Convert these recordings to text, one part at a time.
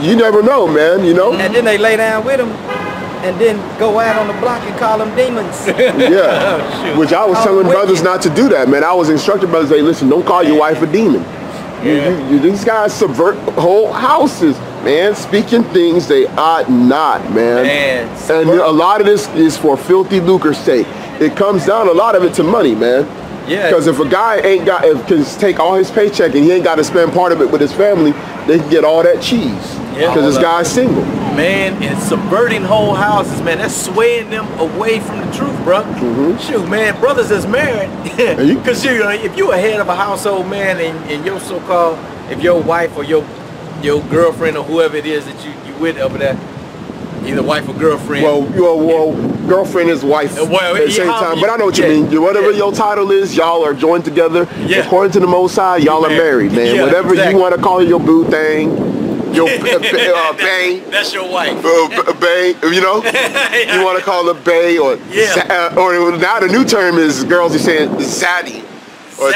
you never know, man. You know. And then they lay down with them, and then go out on the block and call them demons. Yeah. Which I was telling brothers not to do that, man. I was instructing brothers, hey, listen, don't call your wife a demon. These guys subvert whole houses, man, speaking things they ought not, man. And a lot of this is for filthy lucre's sake. It comes down a lot of it to money, man. Yeah. Because if a guy can take all his paycheck and he ain't got to spend part of it with his family, they can get all that cheese. Because this guy's single. Man, and subverting whole houses, man, that's swaying them away from the truth, bro. Shoot, man, brothers that's married, because if you're a head of a household, man, and your so-called, if your wife or your girlfriend or whoever it is that you with over there, either wife or girlfriend. Well, girlfriend is wife at the same time. But I know what you mean. Whatever your title is, y'all are joined together. According to the Most High, y'all are married, man. Whatever you want to call it, your boo thing. Your bae. That's your wife. Bae, you know? You want to call her bae or now the new term is girls are saying zaddy. Or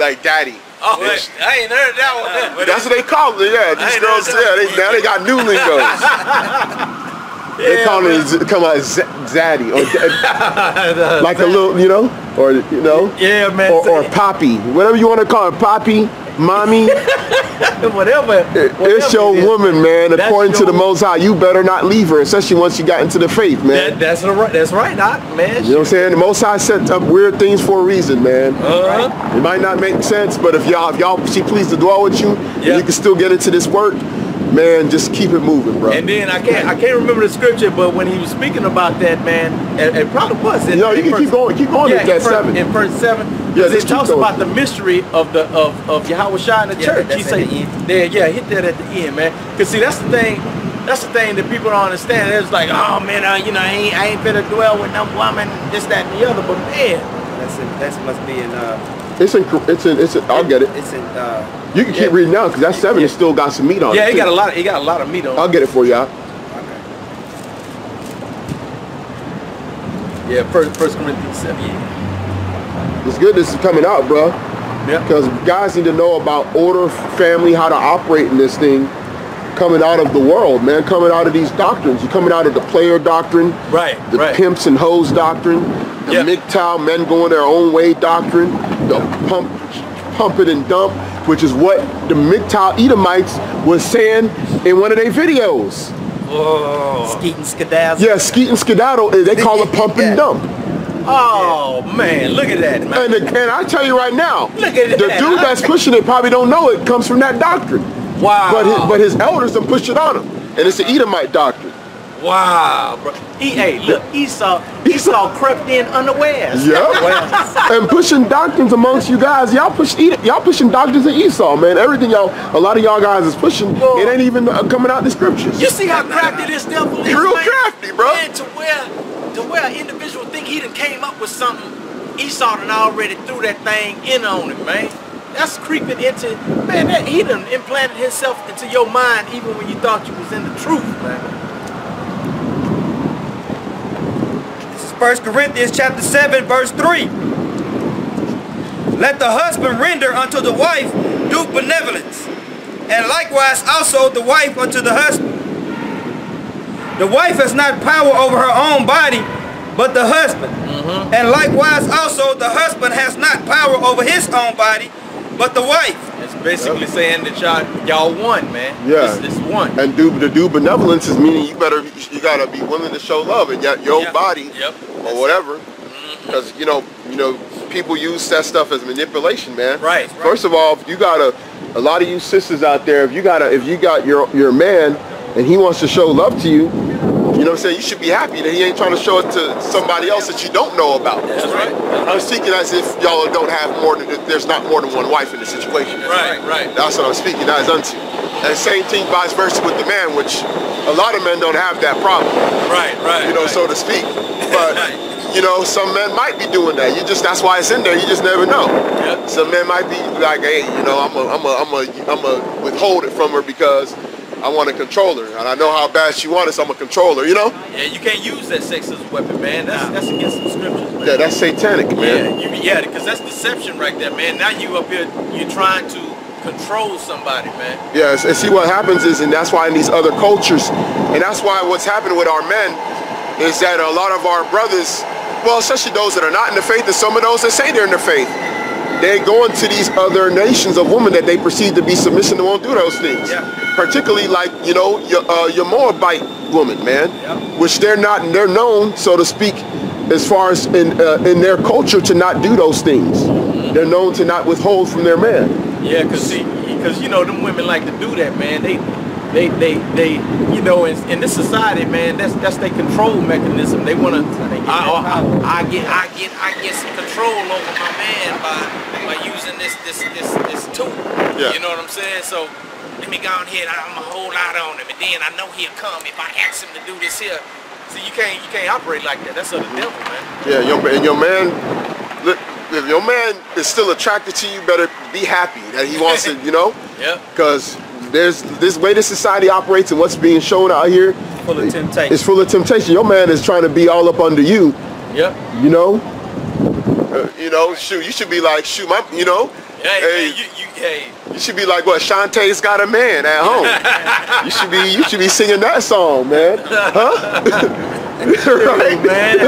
like daddy. Oh, I ain't heard that one. That's what they call it, These girls, now they got new lingos. They call it zaddy or like a little, you know, or you know, man, or poppy, whatever you want to call it, poppy, mommy, whatever. It's your woman, man. According to the Most High, you better not leave her, especially once you got into the faith, man. That's right, Doc, man. You know what I'm saying? The Most High set up weird things for a reason, man. It might not make sense, but if y'all she pleased to dwell with you, and you can still get into this work. Man, just keep it moving, bro. And then I can't remember the scripture, but when he was speaking about that, man, it probably was. You can keep going at that 7. In verse 7, it talks about the mystery of Yahweh Shai in the church. He say, hit that at the end, man. Cause see, that's the thing that people don't understand. It's like, oh man, I ain't better dwell with no woman, this, that, and the other. But man, that must be in. I'll get it. It's in. You can keep reading now because that 7 has still got some meat on it. Yeah, it got a lot of meat on it. I'll get it for y'all. Okay. Yeah, First Corinthians 7. It's good this is coming out, bro. Yeah. Because guys need to know about order, family, how to operate in this thing. Coming out of the world, man. Coming out of these doctrines. You're coming out of the player doctrine. Right. The pimps and hoes doctrine. The MGTOW, men going their own way doctrine. The pump it and dump, which is what the MGTOW Edomites was saying in one of their videos. Whoa. Skeet and skedaddle. Yeah, skeet and skedaddle, they call it pump and dump. Oh man, look at that, man. And I tell you right now, look at the dude that's pushing it probably don't know it comes from that doctrine. Wow. But his elders done pushed it on him. And it's the Edomite doctrine. Wow, bro. Look, Esau crept in unawares. Yeah. And pushing doctrines amongst you guys. Y'all pushing doctrines of Esau, man. Everything a lot of y'all guys is pushing. It ain't even coming out the scriptures. You see how crafty this devil is, real crafty, bro. Man, to where an individual think he done came up with something, Esau done already threw that thing in on him, man. That's creeping into, man, he done implanted himself into your mind even when you thought you was in the truth, man. 1 Corinthians chapter 7, verse 3. Let the husband render unto the wife due benevolence, and likewise also the wife unto the husband. The wife has not power over her own body, but the husband. And likewise also the husband has not power over his own body, but the wife. It's basically saying that y'all one, man. Yeah. It's one. And to do benevolence is meaning you gotta be willing to show love in your body or whatever. Because people use that stuff as manipulation, man. Right. First of all, you got a lot of you sisters out there. If you got your man and he wants to show love to you, you know what I'm saying? You should be happy that he ain't trying to show it to somebody else that you don't know about. That's right. I'm speaking as if y'all don't have there's not more than one wife in the situation. Right. That's what I'm speaking as unto. And same thing vice versa with the man, which a lot of men don't have that problem. Right. So to speak. But some men might be doing that. That's why it's in there. You just never know. Yep. Some men might be like, hey, I'm a withhold it from her because I want to control her, and I know how bad she wants it, so I'm a controller, Yeah, you can't use that sex as a weapon, man. That's against the scriptures, man. Yeah, that's satanic, man. Yeah, because that's deception right there, man. Now you up here, you're trying to control somebody, man. Yes, and see what happens is, and that's why in these other cultures, and that's why what's happening with our men is that a lot of our brothers, well, especially those that are not in the faith and some of those that say they're in the faith, they go into these other nations of women that they perceive to be submission and won't do those things. Yeah. Particularly like, you know, your Moabite woman, man, which they're known, so to speak, as far as in their culture to not do those things. They're known to not withhold from their man. Yeah, because you know, them women like to do that, man. They you know, in this society, man, that's their control mechanism. They want to, I get some control over my man by using this tool. Yeah. You know what I'm saying? So let me go on here, I'm gonna hold out on him, and then I know he'll come if I ask him to do this here. See, you can't operate like that. That's of the devil, man. Yeah, and your man, look, if your man is still attracted to you, better be happy that he wants to, you know? Yeah. Because there's this way this society operates and what's being shown out here. Full of temptation. It's full of temptation. Your man is trying to be all up under you. Yep. You know? Shoot, you should be like, shoot, you know? Hey, you should be like, what, Shantae's got a man at home. you should be singing that song, man. Huh? Right, man.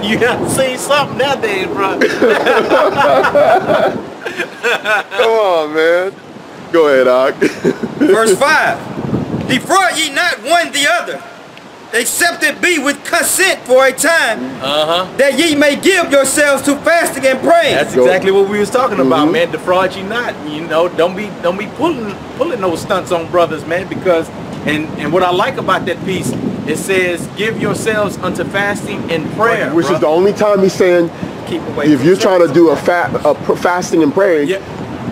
You have seen something nowadays, bro. Come on, man. Go ahead, Doc. Verse 5. Defraud ye not one the other, except it be with consent for a time, that ye may give yourselves to fasting and praying. That's exactly what we was talking about, man. Defraud ye not. You know, don't be pulling those stunts on brothers, man, because and what I like about that piece, it says give yourselves unto fasting and prayer. Which is the only time he's saying, keep away if you're trying to do a fasting and praying,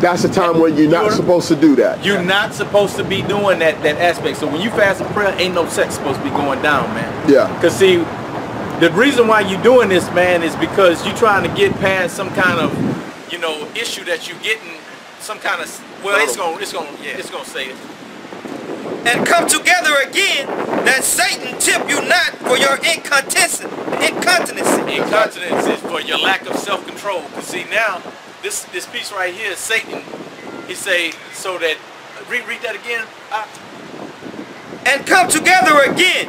that's the time where you're not supposed to do that. You're not supposed to be doing that aspect. So when you fast and prayer, ain't no sex supposed to be going down, man. Yeah. Because see, the reason why you're doing this, man, is because you're trying to get past some kind of, you know, issue that you're getting, some kind of, well, it's gonna say it. And come together again, that Satan tempt you not for your incontinency. Incontinence is for your lack of self-control. Because see, now, this piece right here is Satan. He say, so that, read that again. And come together again,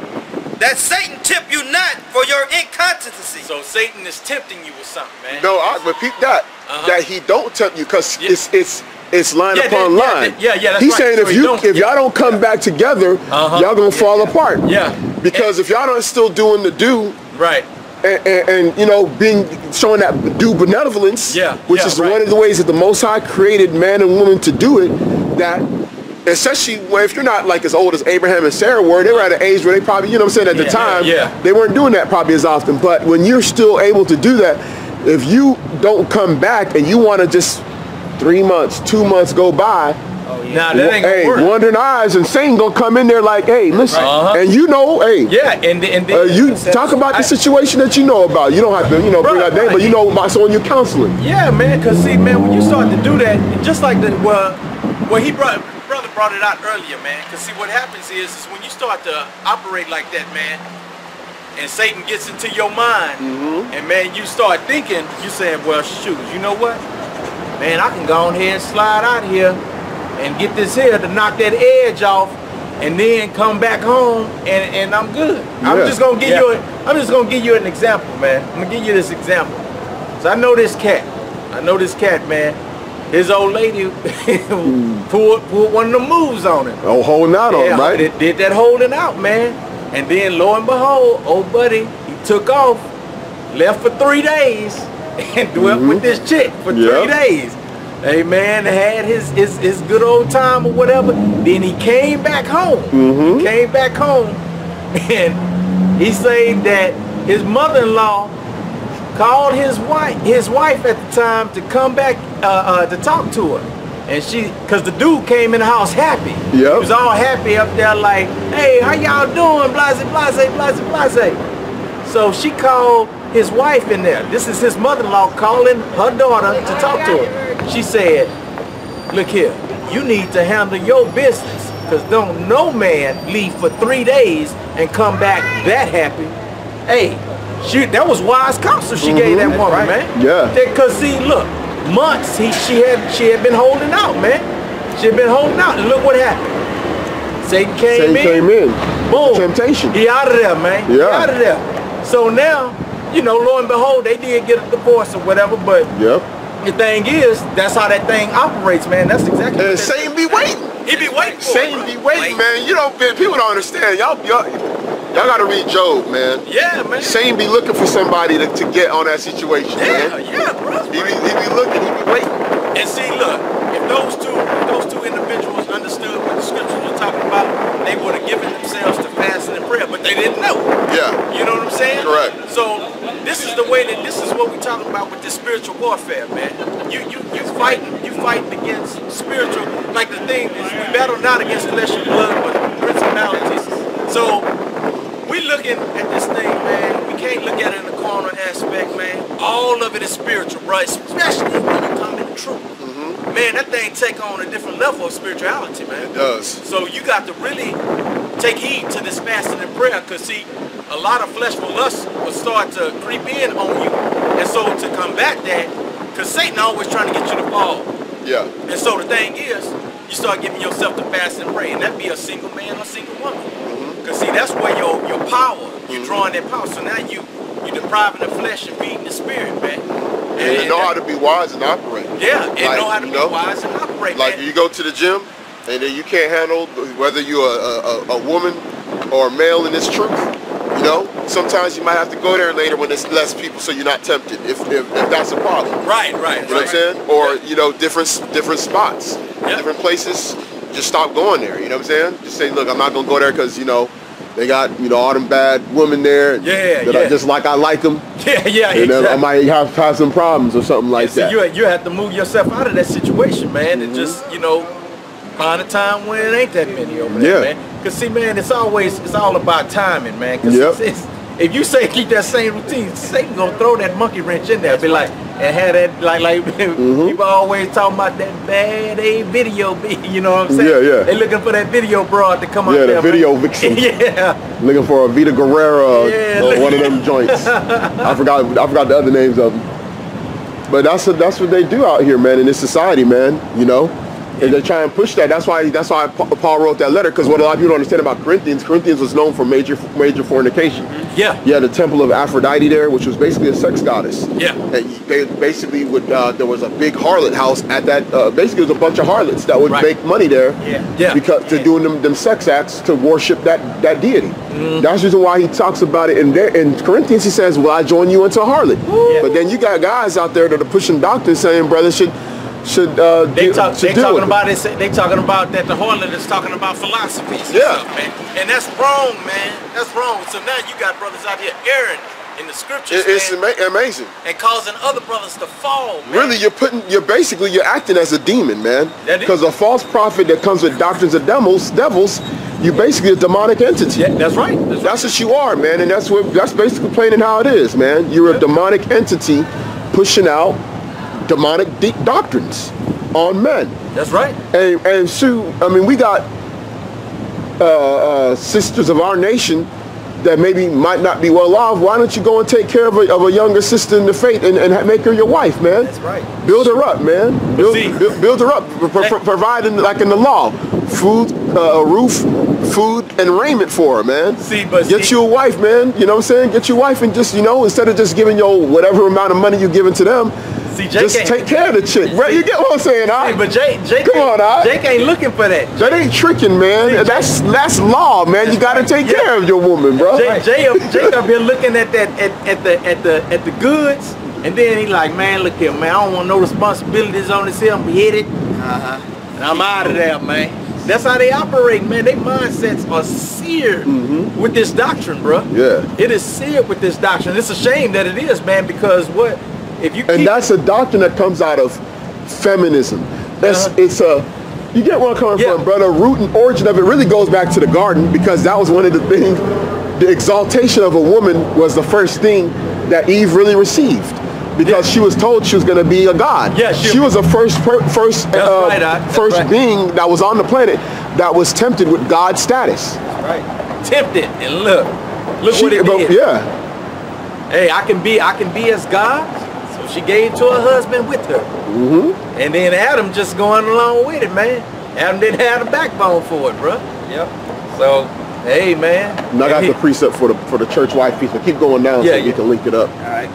that Satan tempt you not for your incontinency. So Satan is tempting you with something, man. No, I repeat that. That he don't tempt you, because it's line upon line. That's He's right. saying if y'all don't come back together, y'all gonna fall apart. Yeah. Because if y'all don't still doing the do, right, and you know, showing that due benevolence, which is one of the ways that the Most High created man and woman to do it, that especially if you're not like as old as Abraham and Sarah were, they were at an age where they probably, you know what I'm saying, at the time, they weren't doing that probably as often. But when you're still able to do that, if you don't come back and you want to just 3 months, 2 months go by, now that ain't gonna work. Wandering eyes and Satan gonna come in there like, hey, listen, and you know, hey, and you talk about the situation that you know about. You don't have to, you know, bring that name, but you know about someone you're counseling. Yeah, man, because see, man, when you start to do that, just like brother brought it out earlier, man. Because see, what happens is when you start to operate like that, man, and Satan gets into your mind, and man, you start thinking, you saying, well, shoot, you know what, man, I can go on here and slide out here and get this here to knock that edge off, and then come back home and I'm good. I'm just gonna give you an example, man. I'm gonna give you this example. So I know this cat, man. His old lady pulled one of the moves on him. Oh, holding out on him, right? Did that holding out, man. And then lo and behold, old buddy, he took off, left for 3 days, and dwelt with this chick for 3 days. Hey man, had his good old time or whatever. Then he came back home. Came back home, and he said that his mother-in-law called his wife at the time to come back to talk to her, and cause the dude came in the house happy. He was all happy up there, like, hey, how y'all doing? Blase, blase, blase, blase. So she called his wife in there. This is his mother-in-law calling her daughter to talk to her. She said, look here, you need to handle your business, because don't no man leave for 3 days and come back that happy. Hey, that was wise counsel she gave that woman, man. Because see, look, months she had been holding out, man. She had been holding out, and look what happened. Satan came in. Boom. Temptation. He out of there, man. Yeah. He out of there. So now, you know, lo and behold, they did get a divorce or whatever, but the thing is, that's how that thing operates, man. That's exactly what Satan be waiting. He be waiting for Satan be waiting, man. You don't, people don't understand. Y'all gotta read Job, man. Yeah, man. Satan be looking for somebody to get on that situation, man. Yeah, bro. He be looking, he be waiting. And see, look, if those two individuals understood what the scriptures were talking about, they would have given themselves to fasting and prayer, but they didn't know. Yeah. You know what I'm saying? Correct. So this is the way that this is what we're talking about with this spiritual warfare, man. You fighting against spiritual, like the thing is, we battle not against flesh and blood, but principalities. So we looking at this thing, man. We can't look at it in the carnal aspect, man. All of it is spiritual, bro. Especially when it comes to the truth. Man, that thing take on a different level of spirituality, man. It does. So you got to really take heed to this fasting and prayer, because see, a lot of fleshful lust will start to creep in on you. And so to combat that, because Satan always trying to get you to fall. Yeah. And so the thing is, you start giving yourself to fast and pray, and that be a single man or single woman. Because see, that's where your power, you're drawing that power. So now you're depriving the flesh and feeding the spirit, man. And you know how to be wise and operate. Yeah, and know how to be wise and operate, like, man. You go to the gym, and then you can't handle whether you're a woman or a male in this truth. You know, sometimes you might have to go there later when there's less people, so you're not tempted. If that's a problem. Right. You know what I'm saying? Or you know, different spots, different places. Just stop going there. You know what I'm saying? Just say, look, I'm not gonna go there because you know they got all them bad women there. I just I like them. Yeah. And exactly. I might have some problems or something like that. You have to move yourself out of that situation, man, and just find a time when it ain't that many over there, man. Cause see, man, it's all about timing, man. Cause if you say keep that same routine, Satan gonna throw that monkey wrench in there. Be like, and have that like people always talking about that bad video. You know what I'm saying? Yeah. They looking for that video broad to come out there. Yeah, the video vixen. Looking for a Vita Guerrera or one of them joints. I forgot the other names of them. But that's what they do out here, man, in this society, man. You know. And they try and push that. That's why Paul wrote that letter, because what a lot of people don't understand about Corinthians was known for major fornication. Yeah. You had the temple of Aphrodite there, which was basically a sex goddess. Yeah. And they basically would there was a big harlot house at that. Basically, it was a bunch of harlots that would make money there. Yeah. Because to doing them sex acts to worship that deity. That's the reason why he talks about it in Corinthians. He says, "Well, I join you into a harlot." But then you got guys out there that are pushing doctrines saying, brothers they talking about it. They talking about that the harlot is talking about philosophies and stuff, man. And that's wrong, man. That's wrong. So now you got brothers out here erring in the scriptures. It's amazing. And causing other brothers to fall, man. Really, you're acting as a demon, man. Because a false prophet that comes with doctrines of devils, you basically a demonic entity. Yeah, that's right. That's what you are, man. And that's basically plain and how it is, man. You're a demonic entity pushing out demonic doctrines on men. That's right. And Sue, I mean, we got sisters of our nation that maybe might not be well off. Why don't you go and take care of a younger sister in the faith and make her your wife, man? That's right. Build her up, man. Build her up. Providing, like in the law, food, a roof, food, and raiment for her, man. Get you a wife, man. You know what I'm saying? Get your wife and just, instead of just giving your whatever amount of money you're giving to them, just take care of the chick, right? You get what I'm saying, all right? But Jake Jake ain't looking for that. That ain't tricking, man. That's law, man. You gotta take care of your woman, bro. Jake up here looking at at the goods, and then he like, man, look here, man. I don't want no responsibilities on this here. I'm beheaded, and I'm out of there, man. That's how they operate, man. Their mindsets are seared with this doctrine, bro. Yeah. It is seared with this doctrine. It's a shame that it is, man, because what? That's a doctrine that comes out of feminism. You get where I'm coming from, brother. Root and origin of it really goes back to the garden, because that was one of the things. The exaltation of a woman was the first thing that Eve really received, because she was told she was going to be a god. Yeah, she was the first being that was on the planet that was tempted with God's status. Right. Tempted, and look what it did. Yeah. Hey, I can be as God. So she gave to her husband with her. And then Adam just going along with it, man. Adam didn't have the backbone for it, bro. Yep. So, hey, man. And I got the precept for the church wife piece, but keep going down so we can link it up. All right.